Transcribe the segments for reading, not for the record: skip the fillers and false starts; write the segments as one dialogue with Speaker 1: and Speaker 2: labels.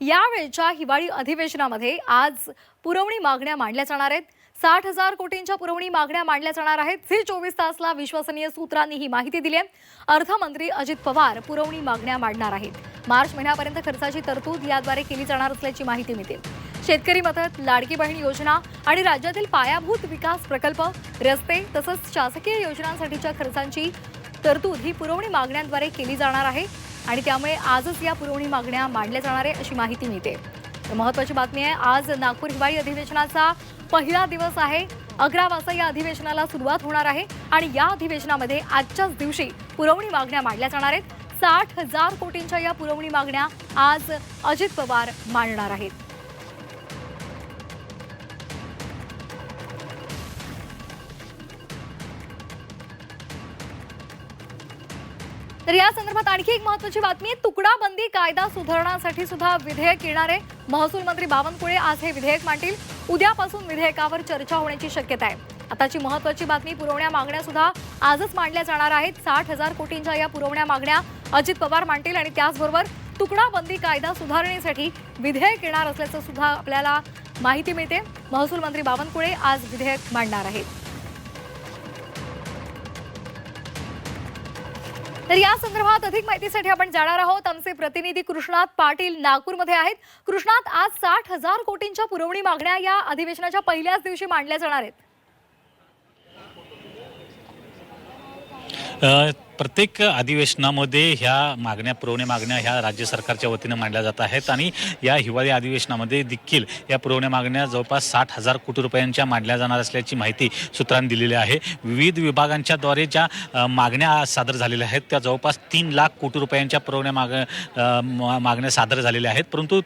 Speaker 1: यावेळच्या हिवाळी अधिवेशनामध्ये आज पुरवणी मागण्या मांडल्या जाणार आहेत। 60,000 कोटींच्या पुरवणी मागण्या मांडल्या जाणार आहेत। झी 24 तासला विश्वसनीय सूत्रांनी ही माहिती दिली आहे। अर्थमंत्री अजित पवार पुरवणी मागण्या मांडणार आहेत। मार्च महिन्यापर्यंत खर्चाची तरतूद याद्वारे केली जाणार असल्याची माहिती मिळते। शेतकरी मदत, लाडकी बहीण योजना आणि राज्यातील पायाभूत विकास प्रकल्प, रस्ते तसंच शासकीय योजनांसाठीच्या खर्चांची तरतूद ही पुरवणी मागण्यांद्वारे केली जाणार आहे आणि त्यामुळे आजच या पुरवणी मागण्या मांडल्या जाणार आहे अशी माहिती मिळते। तर महत्त्वाची बातमी आहे, आज नागपूर हिवाळी अधिवेशनाचा पहिला दिवस आहे। 11 वाजता या अधिवेशनाला सुरुवात होणार आहे आणि या अधिवेशनामध्ये आजच्याच दिवशी पुरवणी मागण्या मांडल्या जाणार आहेत। 60,000 कोटींच्या या पुरवणी मागण्या आज अजित पवार मांडणार आहेत। तर या संदर्भात आणखी एक महत्त्वाची बातमी आहे, तुकडाबंदी कायदा सुधारण्यासाठी सुद्धा विधेयक येणार आहे। महसूल मंत्री बावनकुळे आज हे विधेयक मांडतील। उद्यापासून विधेयकावर चर्चा होण्याची शक्यता आहे। आताची महत्त्वाची बातमी, पुरवण्या मागण्या सुद्धा आजच मांडल्या जाणार आहेत। 60,000 कोटींच्या या पुरवण्या मागण्या अजित पवार मांडतील आणि त्याचबरोबर तुकडाबंदी कायदा सुधारणेसाठी विधेयक येणार असल्याचं सुद्धा आपल्याला माहिती मिळते। महसूल मंत्री बावनकुळे आज विधेयक मांडणार आहेत। तर या संदर्भात अधिक माहितीसाठी आपण जाणार आहोत। आमचे प्रतिनिधी कृष्णात पाटील नागपूरमध्ये आहेत। कृष्णात, आज 60,000 कोटींच्या पुरवणी मागण्या या अधिवेशनाच्या पहिल्याच दिवशी मांडल्या जाणार आहेत।
Speaker 2: प्रत्येक अधिवेशनामध्ये ह्या मागण्या, पुरवण्या मागण्या ह्या राज्य सरकारच्या वतीने मांडल्या जात आहेत आणि या हिवाळी अधिवेशनामध्ये देखील या पुरवण्या मागण्या जवळपास 60,000 कोटी रुपयांच्या मांडल्या जाणार असल्याची माहिती सूत्रांनी दिलेली आहे। विविध विभागांच्या द्वारे ज्या मागण्या सादर झालेल्या आहेत त्या जवळपास 3 लाख कोटी रुपयांच्या पुरवण्या मागण्या सादर झालेल्या आहेत, परंतु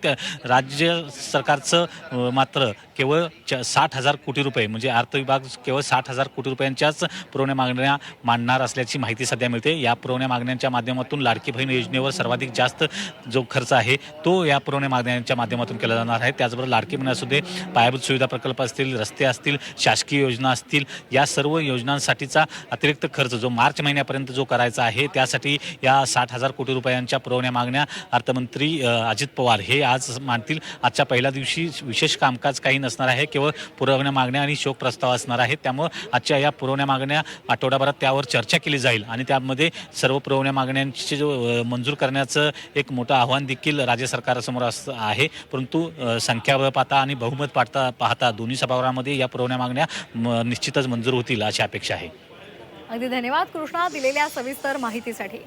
Speaker 2: राज्य सरकारचं मात्र केवळ 60,000 कोटी रुपये म्हणजे अर्थ विभाग केवळ 60,000 कोटी रुपयांच्याच पुरवण्या मागण्या मांडणार असल्याची माहिती सध्या मिळते। या पुरवण्या मागण्यांच्या माध्यमातून लाडकी बहीण योजनेवर सर्वाधिक जास्त जो खर्च आहे तो या पुरवण्या मागण्यांच्या माध्यमातून केला जाणार आहे। त्याचबरोबर लाडकी बहीण असू दे, पायाभूत सुविधा प्रकल्प असतील, रस्ते असतील, शासकीय योजना असतील, या सर्व योजनांसाठीचा अतिरिक्त खर्च जो मार्च महिन्यापर्यंत जो करायचा आहे त्यासाठी या 60,000 कोटी रुपयांच्या पुरवण्या मागण्या अर्थमंत्री अजित पवार हे आज मांडतील। आजच्या पहिल्या दिवशी विशेष कामकाज काही नसणार आहे, केवळ पुरवण्या मागण्या आणि शोक प्रस्ताव असणार आहे। त्यामुळे आजच्या या पुरवण्या मागण्या आठवडाभरात त्यावर चर्चा केली जाईल आणि त्यामध्ये सर्व पुरवण्या मागण्यांची जो मंजूर करण्याचं एक मोठं आव्हान देखील राज्य सरकारसमोर आहे, परंतु संख्याबळ पाहता आणि बहुमत पाहता दोन्ही सभागृहामध्ये या पुरवण्या मागण्या निश्चितच मंजूर होतील अशी अपेक्षा आहे।
Speaker 1: अगदी धन्यवाद कृष्णा दिलेल्या सविस्तर माहितीसाठी।